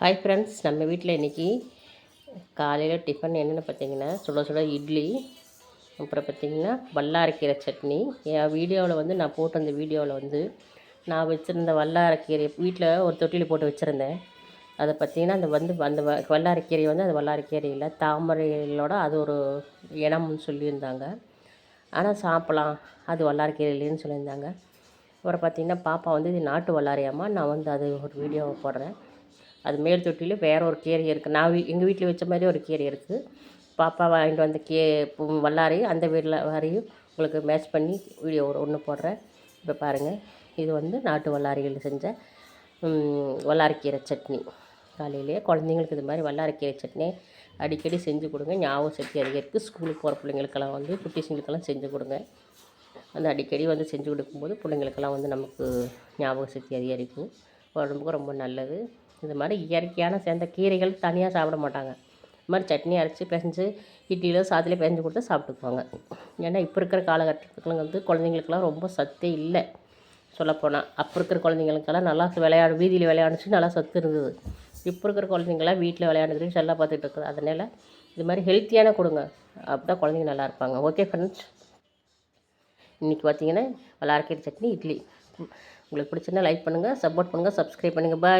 Hi friends, நம்ம வீட்டில் இன்றைக்கி காலையில் டிஃபன் என்னென்னு பார்த்தீங்கன்னா சுட சுட இட்லி, அப்புறம் பார்த்திங்கன்னா வல்லாரைக்கீரை சட்னி. என் வீடியோவில் நான் போட்ட அந்த வீடியோவில் நான் வச்சுருந்த வல்லாரைக்கீரை வீட்டில் ஒரு தொட்டியில் போட்டு வச்சுருந்தேன். அதை பார்த்திங்கன்னா அந்த வல்லாரைக்கீரை அது வல்லாரைக்கீரையில் தாமரையிலோட அது ஒரு இனம்னு சொல்லியிருந்தாங்க. ஆனால் சாப்பிட்லாம், அது வல்லாரைக்கீரை இல்லைன்னு சொல்லியிருந்தாங்க. அப்புறம் பார்த்திங்கன்னா பாப்பா இது நாட்டு வல்லாரையாம்மா, நான் அது ஒரு வீடியோவை போடுறேன். அது மேல் தொட்டியில் வேறு ஒரு கீரை இருக்குது. நான் எங்கள் வீட்டில் வச்ச மாதிரி ஒரு கீரை இருக்குது. பாப்பா வாங்கிட்டு வந்த வல்லாரை அந்த வீட்டில் வரையும் உங்களுக்கு மேட்ச் பண்ணி வீடியோ ஒன்று போடுறேன். இப்போ பாருங்கள், இது நாட்டு வல்லாரைகள் செஞ்ச வல்லாரைக்கீரை சட்னி. காலையிலேயே குழந்தைங்களுக்கு இது மாதிரி வல்லாரைக்கீரை சட்னி அடிக்கடி செஞ்சு கொடுங்க. ஞாபக சக்தி அதிகரிக்கு. ஸ்கூலுக்கு போகிற பிள்ளைங்களுக்கெல்லாம் குட்டீஸுங்களுக்கெல்லாம் செஞ்சு கொடுங்க. அடிக்கடி செஞ்சு கொடுக்கும்போது பிள்ளைங்களுக்கெல்லாம் நமக்கு ஞாபக சக்தி அதிகரிக்கும். உடம்புக்கு ரொம்ப நல்லது. இது மாதிரி இயற்கையான சேர்ந்த கீரைகள் தனியாக சாப்பிட மாட்டாங்க. இது மாதிரி சட்னி அரைச்சி பிசைஞ்சு இட்லியிலோ சாதத்துலேயோ பிசைஞ்சு கொடுத்தா சாப்பிட்டுக்குவாங்க. ஏன்னா இப்போ இருக்கிற காலகட்டத்தில் குழந்தைங்களுக்கெல்லாம் ரொம்ப சத்தே இல்லை. சொல்லப்போனால் அப்போ இருக்கிற குழந்தைங்களுக்கெல்லாம் நல்லா வீதியில் விளையாண்டுச்சு, நல்லா சத்து இருந்தது. இப்போ இருக்கிற குழந்தைங்களாம் வீட்டில் விளையாண்டுக்கிட்டு செல்லா பார்த்துட்டு இருக்குது. அதனால் இது மாதிரி ஹெல்த்தியான கொடுங்க, அப்போ தான் குழந்தைங்க நல்லா இருப்பாங்க. ஓகே ஃப்ரெண்ட்ஸ், இன்றைக்கி பார்த்தீங்கன்னா வல்லாரைக்கீரை சட்னி இட்லி. உங்களுக்கு பிடிச்சிருந்தா லைக் பண்ணுங்கள், சப்போர்ட் பண்ணுங்கள், சப்ஸ்கிரைப் பண்ணுங்கள். பாய்.